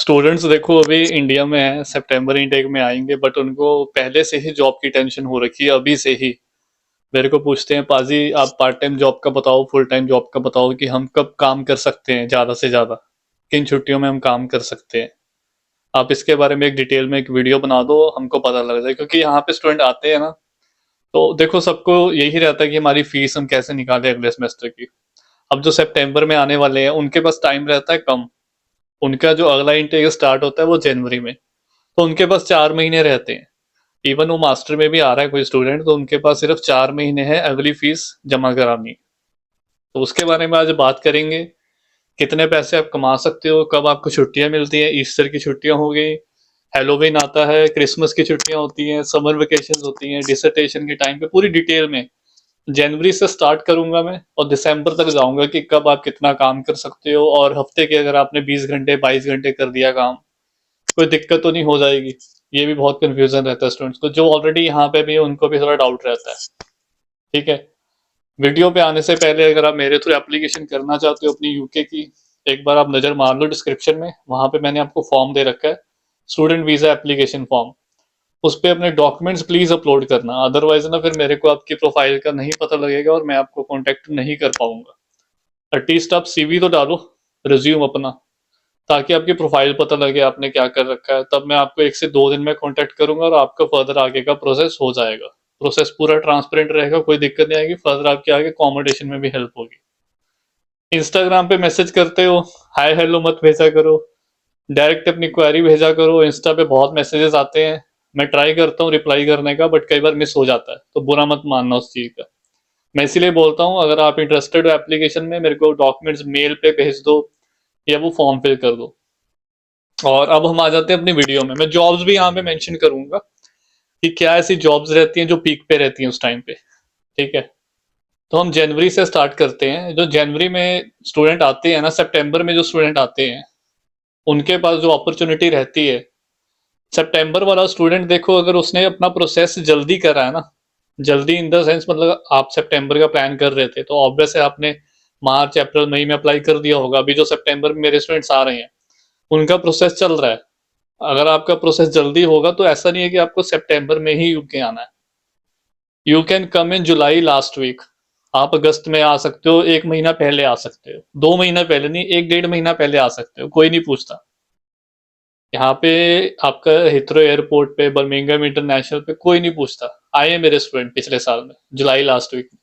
Students देखो अभी India में है, सितंबर इनटेक में आएंगे, बट उनको पहले से ही जॉब की टेंशन हो रखी है अभी से ही। मेरे को पूछते हैं, पाजी आप पार्ट टाइम जॉब का बताओ, फुल टाइम जॉब का बताओ कि हम कब काम कर सकते हैं, ज्यादा से ज्यादा किन छुट्टियों में हम काम कर सकते हैं। आप इसके बारे में एक डिटेल में एक वीडियो बना दो, हमको पता लग जाए, क्योंकि यहाँ पे स्टूडेंट आते हैं ना, तो देखो सबको यही रहता है कि हमारी फीस हम कैसे निकालें अगले सेमेस्टर की। अब जो सितंबर में आने वाले हैं उनके पास टाइम रहता है कम। उनका जो अगला इंटेक स्टार्ट होता है वो जनवरी में, तो उनके पास 4 महीने रहते हैं। इवन वो मास्टर में भी आ रहा है कोई स्टूडेंट, तो उनके पास सिर्फ 4 महीने है अगली फीस जमा करानी। तो उसके बारे में आज बात करेंगे। कितने पैसे आप कमा सकते हो, कब आपको छुट्टियां मिलती हैं, ईस्टर की छुट्टियां हो गई, हेलोवीन आता है, क्रिसमस की छुट्टियां होती हैं, समर वेकेशन होती हैं, डिसर्टेशन के टाइम पे पूरी डिटेल में। जनवरी से स्टार्ट करूंगा मैं और दिसंबर तक जाऊंगा कि कब आप कितना काम कर सकते हो, और हफ्ते के अगर आपने 20 घंटे 22 घंटे कर दिया काम, कोई दिक्कत तो नहीं हो जाएगी। ये भी बहुत कंफ्यूजन रहता है स्टूडेंट्स को, जो ऑलरेडी यहाँ पे भी है उनको भी थोड़ा डाउट रहता है। ठीक है। वीडियो पे आने से पहले अगर आप मेरे थ्रू एप्लीकेशन करना चाहते हो अपनी यूके की, एक बार आप नजर मार लो डिस्क्रिप्शन में, वहां पे मैंने आपको फॉर्म दे रखा है, स्टूडेंट वीजा एप्लीकेशन फॉर्म। उस पे अपने डॉक्यूमेंट्स प्लीज अपलोड करना, अदरवाइज ना फिर मेरे को आपकी प्रोफाइल का नहीं पता लगेगा और मैं आपको कांटेक्ट नहीं कर पाऊंगा। एटलीस्ट आप सीवी तो डालो, रिज्यूम अपना, ताकि आपकी प्रोफाइल पता लगे आपने क्या कर रखा है। तब मैं आपको 1 से 2 दिन में कांटेक्ट करूंगा और आपका फर्दर आगे का प्रोसेस हो जाएगा। प्रोसेस पूरा ट्रांसपेरेंट रहेगा, कोई दिक्कत नहीं आएगी, फर्दर आपके आगे अकोमोडेशन में भी हेल्प होगी। इंस्टाग्राम पे मैसेज करते हो, हाय हेलो मत भेजा करो, डायरेक्ट अपनी क्वेरी भेजा करो। इंस्टा पे बहुत मैसेजेस आते हैं, मैं ट्राई करता हूँ रिप्लाई करने का, बट कई बार मिस हो जाता है, तो बुरा मत मानना उस चीज का। मैं इसीलिए बोलता हूँ, अगर आप इंटरेस्टेड हो एप्लीकेशन में, मेरे को डॉक्यूमेंट्स मेल पे भेज दो या वो फॉर्म फिल कर दो। और अब हम आ जाते हैं अपनी वीडियो में। मैं जॉब्स भी यहाँ पे मेंशन करूंगा कि क्या ऐसी जॉब्स रहती हैं जो पीक पे रहती हैं उस टाइम पे। ठीक है। तो हम जनवरी से स्टार्ट करते हैं। जो जनवरी में स्टूडेंट आते हैं ना, सितंबर में जो स्टूडेंट आते हैं उनके पास जो अपॉर्चुनिटी रहती है, सितंबर वाला स्टूडेंट देखो, अगर उसने अपना प्रोसेस जल्दी करा है ना, जल्दी इन द सेंस मतलब आप सितंबर का प्लान कर रहे थे, तो ऑब्वियस है आपने मार्च अप्रैल मई में अप्लाई कर दिया होगा। अभी जो सितंबर में मेरे स्टूडेंट्स आ रहे हैं उनका प्रोसेस चल रहा है। अगर आपका प्रोसेस जल्दी होगा तो ऐसा नहीं है कि आपको सितंबर में ही यूके आना है। You can come in July last week. आप अगस्त में आ सकते हो, 1 महीना पहले आ सकते हो, 2 महीना पहले नहीं, 1 डेढ़ महीना पहले आ सकते हो, कोई नहीं पूछता। यहाँ पे आपका हिथ्रो एयरपोर्ट पे, बर्मिंघम इंटरनेशनल पे कोई नहीं पूछता। आए मेरे स्टूडेंट पिछले साल में जुलाई लास्ट वीक में।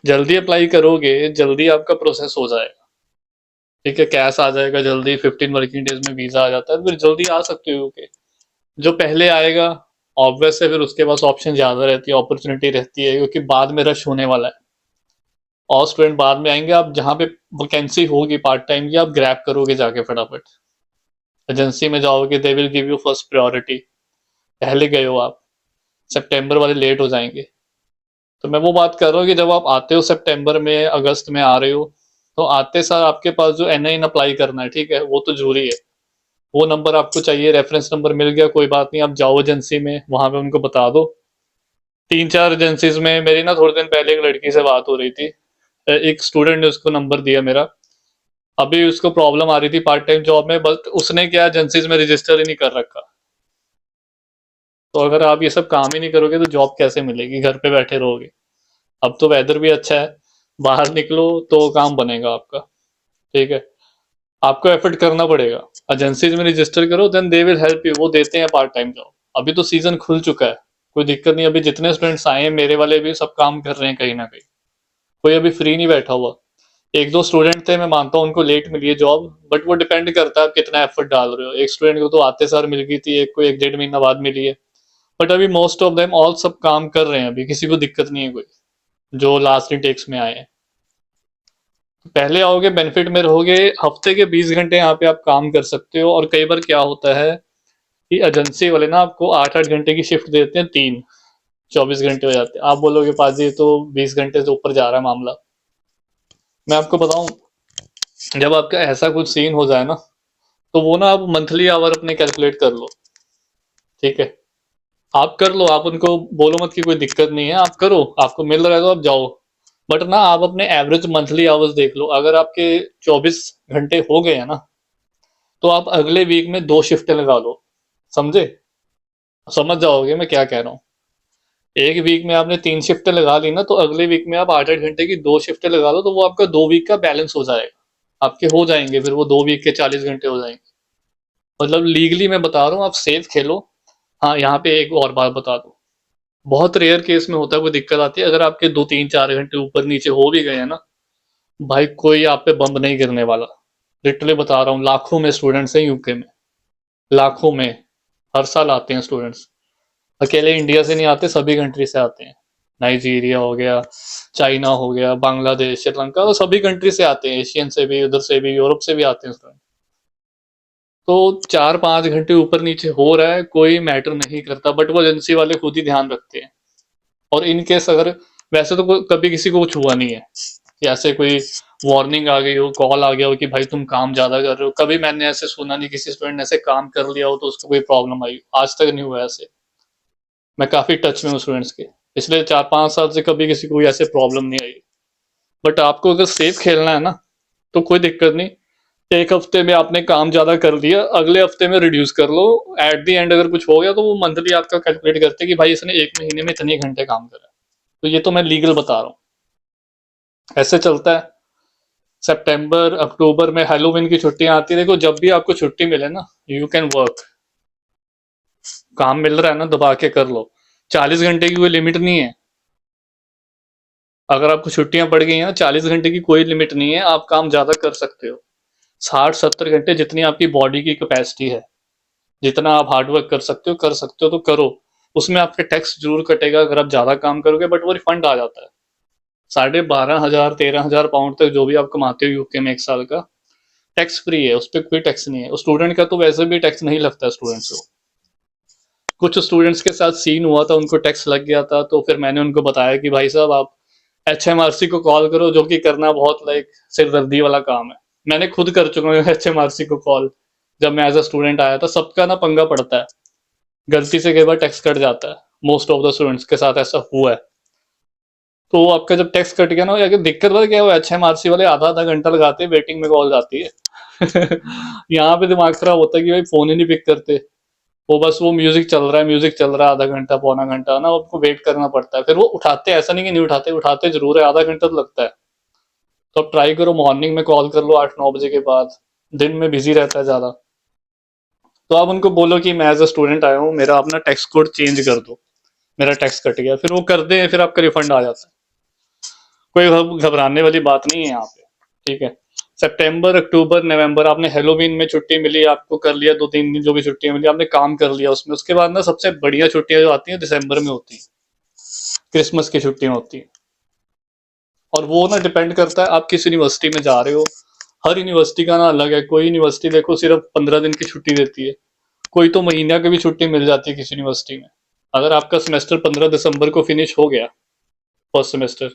जल्दी अप्लाई करोगे जल्दी आपका प्रोसेस हो जाएगा। ठीक है, कैश आ जाएगा जल्दी, 15 वर्किंग डेज में वीजा आ जाता है, फिर जल्दी आ सकते हो यूके। जो पहले आएगा ऑब्वियस है, फिर उसके पास ऑप्शन ज्यादा रहती है, अपॉर्चुनिटी रहती है, क्योंकि बाद में रश होने वाला है और स्टूडेंट बाद में आएंगे। आप जहाँ पे वैकेंसी होगी पार्ट टाइम की, आप ग्रैब करोगे जाके फटाफट। एजेंसी में जाओगे, they will give you first priority. पहले गए हो आप, सितंबर वाले लेट हो जाएंगे। तो मैं वो बात कर रहा हूँ कि जब आप आते हो सितंबर में अगस्त में आ रहे हो, तो आते सार आपके पास जो एनआईएन अप्लाई करना है, ठीक है, वो तो जरूरी है। वो नंबर आपको चाहिए, रेफरेंस नंबर मिल गया कोई बात नहीं, आप जाओ एजेंसी में, वहां पे उनको बता दो। 3 4 एजेंसीज में मेरी ना थोड़े दिन पहले एक लड़की से बात हो रही थी, एक स्टूडेंट ने उसको नंबर दिया मेरा। अभी उसको प्रॉब्लम आ रही थी पार्ट टाइम जॉब में, बस उसने क्या एजेंसीज में रजिस्टर ही नहीं कर रखा। तो अगर आप ये सब काम ही नहीं करोगे तो जॉब कैसे मिलेगी, घर पे बैठे रहोगे। अब तो वेदर भी अच्छा है, बाहर निकलो तो काम बनेगा आपका। ठीक है, आपको एफर्ट करना पड़ेगा। एजेंसीज में रजिस्टर करो, then they will help you, वो देते हैं पार्ट टाइम जॉब। अभी तो सीजन खुल चुका है, कोई दिक्कत नहीं। अभी जितने स्टूडेंट्स आए हैं मेरे वाले भी सब काम कर रहे हैं कहीं ना कहीं, कोई अभी फ्री नहीं बैठा हुआ। एक दो स्टूडेंट थे, मैं मानता हूँ उनको लेट मिली है जॉब, बट वो डिपेंड करता है आप कितना एफर्ट डाल रहे हो। एक स्टूडेंट को तो आते सार मिल गई थी, एक को 1 डेढ़ महीना बाद मिली है। बट अभी मोस्ट ऑफ देम ऑल सब काम कर रहे हैं, अभी किसी को दिक्कत नहीं है कोई, जो लास्ट इंटेक्स में आए हैं। पहले आओगे बेनिफिट में रहोगे, हफ्ते के 20 घंटे यहाँ पे आप काम कर सकते हो। और कई बार क्या होता है कि एजेंसी वाले ना आपको 8 8 घंटे की शिफ्ट देते हैं, 24 घंटे हो जाते हैं। आप बोलोगे पाजी तो 20 घंटे से ऊपर जा रहा है मामला। मैं आपको बताऊं, जब आपका ऐसा कुछ सीन हो जाए ना, तो वो ना आप मंथली आवर अपने कैलकुलेट कर लो। ठीक है, आप कर लो, आप उनको बोलो मत कि कोई दिक्कत नहीं है, आप करो, आपको मिल रहा है तो आप जाओ। बट ना आप अपने एवरेज मंथली आवर्स देख लो, अगर आपके 24 घंटे हो गए हैं ना, तो आप अगले वीक में 2 शिफ्टें लगा लो, समझे? समझ जाओगे मैं क्या कह रहा हूँ। एक वीक में आपने 3 शिफ्टें लगा ली ना, तो अगले वीक में आप 8-8 घंटे की 2 शिफ्टें लगा लो, तो वो आपका 2 वीक का बैलेंस हो जाएगा। आपके हो जाएँगे फिर वो 2 वीक के 40 घंटे हो जाएँगे। मतलब लीगली मैं बता रहा हूँ, आप सेफ खेलो। हाँ, यहाँ पे एक और बात बता दूँ, बहुत रेयर केस में होता है, कोई दिक्कत आती है, अगर आपके 2-3-4 घंटे ऊपर-नीचे हो भी गए हैं ना, भाई कोई आप पे बम नहीं गिरने वाला। लिटरली बता रहा हूँ, लाखों में स्टूडेंट्स हैं यूके में, लाखों में, हर साल आते हैं स्टूडेंट्स। अकेले इंडिया से नहीं आते, सभी कंट्री से आते हैं। नाइजीरिया हो गया, चाइना हो गया, बांग्लादेश, श्रीलंका, तो सभी कंट्री से आते हैं, एशियन से भी, उधर से भी, यूरोप से भी आते हैं स्टूडेंट। तो 4-5 घंटे ऊपर नीचे हो रहा है, कोई मैटर नहीं करता, बट वो एजेंसी वाले खुद ही ध्यान रखते हैं। और इन केस अगर, वैसे तो कभी किसी को कुछ हुआ नहीं है कि ऐसे कोई वार्निंग आ गई हो, कॉल आ गया हो कि भाई तुम काम ज्यादा कर रहे हो, कभी मैंने ऐसे सुना नहीं किसी स्टूडेंट ने ऐसे काम कर लिया हो तो उसको कोई प्रॉब्लम आई, आज तक नहीं हुआ ऐसे। मैं काफी टच में हूँ स्टूडेंट्स के, पिछले 4-5 साल से कभी किसी को कोई ऐसे प्रॉब्लम नहीं आई। बट आपको अगर सेफ खेलना है ना, तो कोई दिक्कत नहीं, एक हफ्ते में आपने काम ज्यादा कर लिया, अगले हफ्ते में रिड्यूस कर लो। एट द एंड अगर कुछ हो गया तो वो मंथली आपका कैलकुलेट करते हैं कि भाई इसने 1 महीने में इतने घंटे काम करा। तो ये तो मैं लीगल बता रहा हूँ, ऐसे चलता है। सितंबर अक्टूबर में हेलोवीन की छुट्टियां आती है, देखो जब भी आपको छुट्टी मिले ना, यू कैन वर्क। काम मिल रहा है ना, दबा के कर लो। 40 घंटे की कोई लिमिट नहीं है। अगर आपको छुट्टियां पड़ गई हैं, 40 घंटे की कोई लिमिट नहीं है, आप काम ज्यादा कर सकते हो। 60-70 घंटे जितनी आपकी बॉडी की कैपेसिटी है, जितना आप हार्डवर्क कर सकते हो तो करो। उसमें आपके टैक्स जरूर कटेगा अगर आप ज्यादा काम करोगे, बट वो रिफंड आ जाता है। 12,500 13,000 पाउंड तक जो भी आप कमाते हो यूके में एक साल का, टैक्स फ्री है, उस पर कोई टैक्स नहीं है। स्टूडेंट का तो वैसे भी टैक्स नहीं लगता स्टूडेंट्स को। कुछ स्टूडेंट्स के साथ सीन हुआ था, उनको टैक्स लग गया था, तो फिर मैंने उनको बताया कि भाई साहब आप HMRC को कॉल करो, जो कि करना बहुत लाइक सिरदर्दी वाला काम है। मैंने खुद कर चुका हूँ HMRC को कॉल, जब मैं एज अ स्टूडेंट आया था। सबका ना पंगा पड़ता है, गलती से कई बार टैक्स कट जाता है, मोस्ट ऑफ द स्टूडेंट्स के साथ ऐसा हुआ है। तो आपका जब टैक्स कट गया ना, अगर दिक्कत पता क्या, वो HMRC वाले आधा आधा घंटा लगाते हैं, वेटिंग में कॉल जाती है। यहाँ पे दिमाग खराब होता है कि भाई फोन ही नहीं पिक करते। वो बस वो म्यूजिक चल रहा है, म्यूजिक चल रहा है, आधा घंटा पौना घंटा ना, आपको वेट करना पड़ता है। फिर वो उठाते, ऐसा नहीं कि नहीं उठाते, उठाते जरूर है, आधा घंटा तो लगता है। तो आप ट्राई करो मॉर्निंग में कॉल कर लो, 8-9 बजे के बाद। दिन में बिजी रहता है ज्यादा। तो आप उनको बोलो कि मैं एज अ स्टूडेंट आया हूँ, मेरा अपना टैक्स कोड चेंज कर दो, मेरा टैक्स कट गया, फिर वो कर दें, फिर आपका रिफंड आ जाता है। कोई घबराने वाली बात नहीं है यहाँ पे, ठीक है। सितंबर अक्टूबर नवंबर आपने हेलोवीन में छुट्टी मिली, आपको कर लिया 2-3 दिन जो भी छुट्टियां मिली, आपने काम कर लिया उसमें। उसके बाद ना सबसे बढ़िया छुट्टियां जो आती हैं दिसंबर में होती हैं, क्रिसमस की छुट्टियां होती हैं। और वो ना डिपेंड करता है आप किस यूनिवर्सिटी में जा रहे हो। हर यूनिवर्सिटी का ना अलग है, कोई यूनिवर्सिटी देखो सिर्फ 15 दिन की छुट्टी देती है, कोई तो महीना की भी छुट्टी मिल जाती है किसी यूनिवर्सिटी में। अगर आपका सेमेस्टर 15 दिसंबर को फिनिश हो गया, फर्स्ट सेमेस्टर,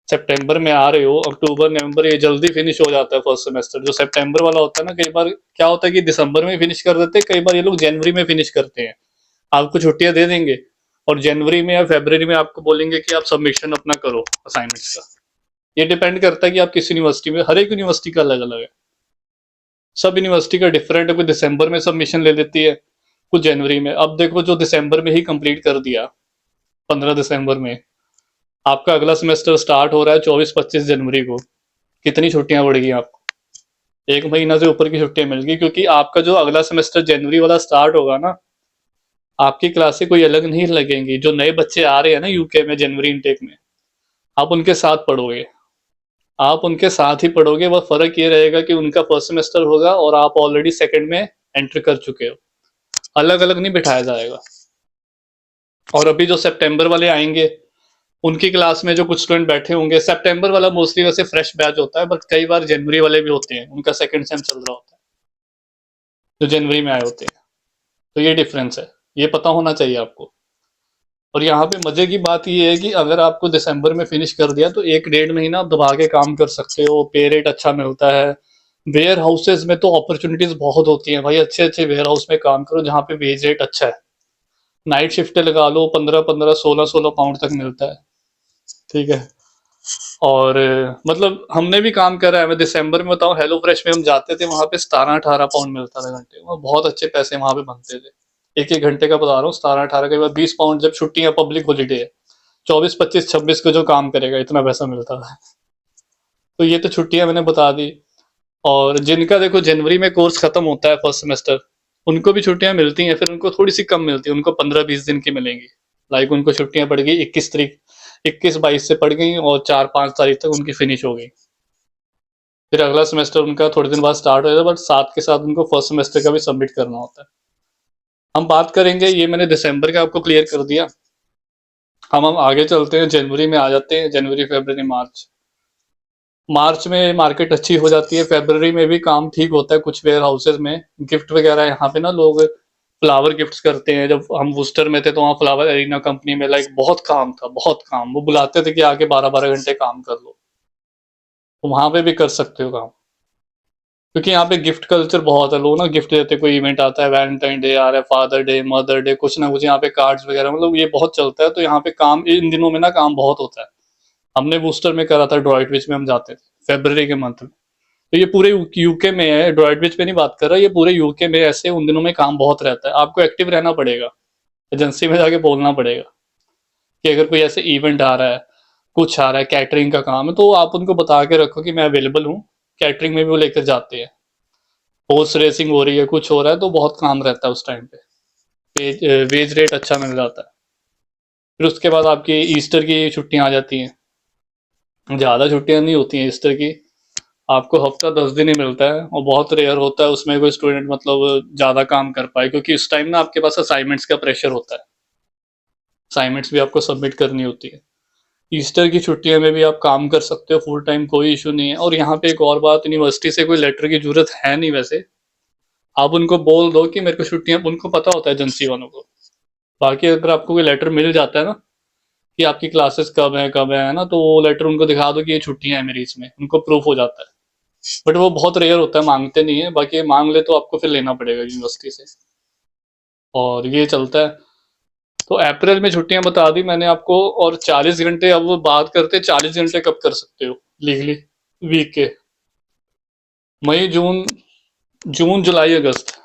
सितंबर में आ रहे हो, अक्टूबर नवंबर ये जल्दी फिनिश हो जाता है फर्स्ट सेमेस्टर। जो सितंबर वाला होता है ना, कई बार क्या होता है कि दिसंबर में फिनिश कर देते हैं, कई बार ये लोग जनवरी में फिनिश करते हैं। आपको छुट्टियां दे देंगे और जनवरी में या फरवरी में आपको बोलेंगे कि आप सबमिशन अपना करो असाइनमेंट्स का। ये डिपेंड करता है कि आप किस यूनिवर्सिटी में, हर एक यूनिवर्सिटी का अलग अलग है, सब यूनिवर्सिटी का डिफरेंट है। कोई दिसंबर में सबमिशन ले लेती है, कुछ जनवरी में। अब देखो जो दिसंबर में ही कंप्लीट कर दिया, 15 दिसंबर में, आपका अगला सेमेस्टर स्टार्ट हो रहा है 24-25 जनवरी को, कितनी छुट्टियां बढ़ गई आपको? 1 महीना से ऊपर की छुट्टियां मिल गई, क्योंकि आपका जो अगला सेमेस्टर जनवरी वाला स्टार्ट होगा ना, आपकी क्लासें कोई अलग नहीं लगेंगी। जो नए बच्चे आ रहे हैं ना यूके में जनवरी इनटेक में, आप उनके साथ पढ़ोगे, आप उनके साथ ही पढ़ोगे। बस फर्क ये रहेगा कि उनका फर्स्ट सेमेस्टर होगा और आप ऑलरेडी सेकंड में एंटर कर चुके हो। अलग अलग नहीं बिठाया जाएगा। और अभी जो सितंबर वाले आएंगे, उनकी क्लास में जो कुछ स्टूडेंट बैठे होंगे, सितंबर वाला मोस्टली वैसे फ्रेश बैच होता है, बट कई बार जनवरी वाले भी होते हैं, उनका सेकंड सेम चल रहा होता है, जो जनवरी में आए होते हैं। तो ये डिफरेंस है, ये पता होना चाहिए आपको। और यहाँ पे मजे की बात ये है कि अगर आपको दिसंबर में फिनिश कर दिया, तो 1-1.5 महीना आप दबा के काम कर सकते हो, पे रेट अच्छा मिलता है। वेयर हाउसेज में तो अपॉर्चुनिटीज बहुत होती हैं भाई, अच्छे अच्छे वेयर हाउस में काम करो जहाँ पे वेज रेट अच्छा है। नाइट शिफ्ट लगा लो, 15-15 16-16 पाउंड तक मिलता है, ठीक है। और मतलब हमने भी काम करा है। मैं दिसंबर में बताऊँ, हेलो फ्रेश में हम जाते थे, वहाँ पे 17-18 पाउंड मिलता था घंटे, वहाँ बहुत अच्छे पैसे वहाँ पे बनते थे। एक एक घंटे का बता रहा हूँ, 17-18 के बाद 20 पाउंड, जब छुट्टियां पब्लिक हॉलीडे है, 24, 25, 26 को जो काम करेगा इतना पैसा मिलता था। तो ये तो छुट्टियां मैंने बता दी। और जिनका देखो जनवरी में कोर्स खत्म होता है फर्स्ट सेमेस्टर, उनको भी छुट्टियां मिलती हैं, फिर उनको थोड़ी सी कम मिलती है, उनको 15-20 दिन की मिलेंगी। लाइक उनको छुट्टियां पड़ गई 21 तारीख, 21-22 से पड़ गई और 4-5 तारीख तक उनकी फिनिश हो गई। फिर अगला सेमेस्टर उनका थोड़े दिन बाद स्टार्ट हो जाता है, बट साथ के साथ उनको फर्स्ट सेमेस्टर का भी सबमिट करना होता है। हम बात करेंगे, ये मैंने दिसंबर का आपको क्लियर कर दिया। हम आगे चलते हैं, जनवरी में आ जाते हैं, जनवरी फरवरी मार्च। मार्च में मार्केट अच्छी हो जाती है, फरवरी में भी काम ठीक होता है कुछ वेयर हाउसेज में। गिफ्ट वगैरह यहाँ पे ना लोग फ्लावर गिफ्ट्स करते हैं। जब हम वूस्टर में थे तो वहाँ फ्लावर एरिना कंपनी में लाइक बहुत काम था, बहुत काम। वो बुलाते थे कि आके 12-12 घंटे काम कर लो, तो वहां पे भी कर सकते हो काम। क्योंकि यहाँ पे गिफ्ट कल्चर बहुत है, लोग ना गिफ्ट देते, कोई इवेंट आता है, वैलेंटाइन डे आ रहा है, फादर डे, मदर डे, कुछ ना कुछ यहाँ पे कार्ड्स वगैरह, मतलब ये बहुत चलता है। तो यहाँ पे काम इन दिनों में ना काम बहुत होता है। हमने बूस्टर में करा था, ड्रॉइट विच में हम जाते थे फरवरी के मंथ में। तो ये पूरे यूके में है, ड्रॉइट विच पे नहीं बात कर रहा, ये पूरे यूके में ऐसे उन दिनों में काम बहुत रहता है। आपको एक्टिव रहना पड़ेगा, एजेंसी में जाके बोलना पड़ेगा कि अगर कोई ऐसे इवेंट आ रहा है, कुछ आ रहा है, कैटरिंग का काम है, तो आप उनको बता के रखो कि मैं अवेलेबल हूँ। कैटरिंग में भी वो लेकर जाते हैं। हॉर्स रेसिंग हो रही है, कुछ हो रहा है, तो बहुत काम रहता है उस टाइम पे। वेज रेट अच्छा मिल जाता है। फिर उसके बाद आपकी ईस्टर की छुट्टियां आ जाती हैं। ज़्यादा छुट्टियां नहीं होती हैं ईस्टर की, आपको हफ्ता 10 दिन ही मिलता है, और बहुत रेयर होता है उसमें कोई स्टूडेंट मतलब ज़्यादा काम कर पाए, क्योंकि इस टाइम ना आपके पास असाइनमेंट्स का प्रेशर होता है। असाइनमेंट्स भी आपको सबमिट करनी होती है। ईस्टर की छुट्टियों में भी आप काम कर सकते हो फुल टाइम, कोई इशू नहीं है। और यहाँ पे एक और बात, यूनिवर्सिटी से कोई लेटर की जरूरत है नहीं वैसे। आप उनको बोल दो कि मेरे को छुट्टियां, उनको पता होता है एजेंसी वालों को। बाकी अगर आपको कोई लेटर मिल जाता है ना कि आपकी क्लासेस कब है ना, तो वो लेटर उनको दिखा दो कि ये छुट्टियां हैं मेरी, इसमें उनको प्रूफ हो जाता है। बट वो बहुत रेयर होता है, मांगते नहीं है। बाकी मांग ले तो आपको फिर लेना पड़ेगा यूनिवर्सिटी से, और ये चलता है। तो अप्रैल में छुट्टियां बता दी मैंने आपको। और 40 घंटे, अब वो बात करते हैं 40 घंटे कब कर सकते हो लीगली वीक के। मई जून, जून जुलाई अगस्त,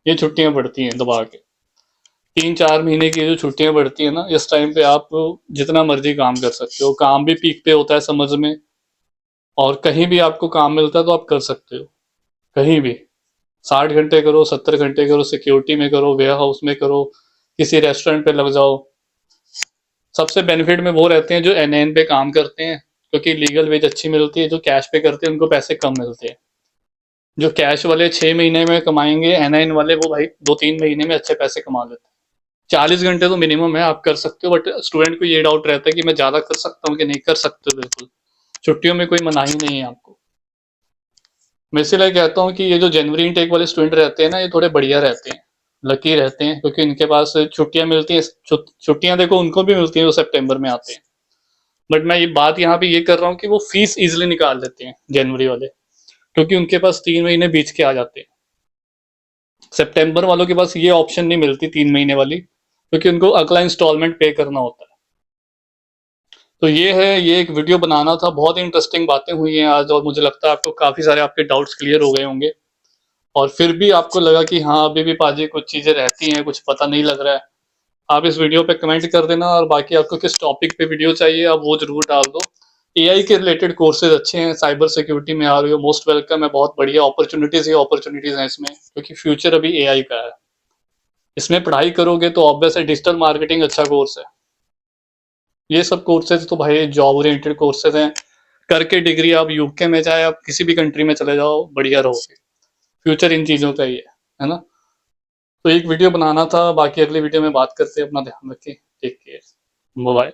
ये छुट्टियां पड़ती हैं दबा के। 3-4 महीने की जो छुट्टियां पड़ती है ना, इस टाइम पे आप जितना मर्जी काम कर सकते हो। काम भी पीक पे होता है समझ में, और कहीं भी आपको काम मिलता है तो आप कर सकते हो, कहीं भी। 60 घंटे करो, 70 घंटे करो, सिक्योरिटी में करो, वेयर हाउस में करो, किसी रेस्टोरेंट पे लग जाओ। सबसे बेनिफिट में वो रहते हैं जो एनएन पे काम करते हैं, क्योंकि लीगल वेज अच्छी मिलती है। जो कैश पे करते हैं उनको पैसे कम मिलते हैं। जो कैश वाले 6 महीने में कमाएंगे, एनआईन वाले वो भाई 2-3 महीने में अच्छे पैसे कमा लेते हैं। 40 घंटे तो मिनिमम है, आप कर सकते हो। बट स्टूडेंट को ये डाउट रहता है कि मैं ज्यादा कर सकता हूँ कि नहीं कर सकते हो। बिल्कुल, छुट्टियों में कोई मनाही नहीं है आपको। मैं इसीलिए कहता हूँ कि ये जो जनवरी इनटेक वाले स्टूडेंट रहते हैं ना, ये थोड़े बढ़िया रहते हैं, लकी रहते हैं, क्योंकि इनके पास छुट्टियां मिलती हैं। छुट्टियां देखो उनको भी मिलती हैं जो सितंबर में आते हैं। बट मैं ये बात यहाँ पे ये कर रहा हूँ कि वो फीस इजिली निकाल लेते हैं जनवरी वाले, क्योंकि उनके पास 3 महीने बीच के आ जाते हैं। सितंबर वालों के पास ये ऑप्शन नहीं मिलती 3 महीने वाली, क्योंकि उनको अगला इंस्टॉलमेंट पे करना होता है। तो ये है, ये एक वीडियो बनाना था। बहुत इंटरेस्टिंग बातें हुई हैं आज, और मुझे लगता है आपको काफी सारे आपके डाउट्स क्लियर हो गए होंगे। और फिर भी आपको लगा कि हाँ अभी भी पाजी कुछ चीजें रहती हैं, कुछ पता नहीं लग रहा है, आप इस वीडियो पे कमेंट कर देना। और बाकी आपको किस टॉपिक पे वीडियो चाहिए आप वो जरूर डाल दो। एआई के रिलेटेड कोर्सेज अच्छे हैं, साइबर सिक्योरिटी में आ रही हो, मोस्ट वेलकम है, बहुत बढ़िया अपॉर्चुनिटीज ही अपॉर्चुनिटीज हैं इसमें, क्योंकि फ्यूचर अभी एआई का है। इसमें पढ़ाई करोगे तो ऑब्वियस है, डिजिटल मार्केटिंग अच्छा कोर्स है। ये सब कोर्सेज तो भाई जॉब ओरिएंटेड कोर्सेज हैं। करके डिग्री आप यूके में चाहे आप किसी भी कंट्री में चले जाओ, बढ़िया रहोगे। फ्यूचर इन चीजों का ही है ना। तो एक वीडियो बनाना था, बाकी अगली वीडियो में बात करते हैं। अपना ध्यान रखें, टेक केयर, बाय।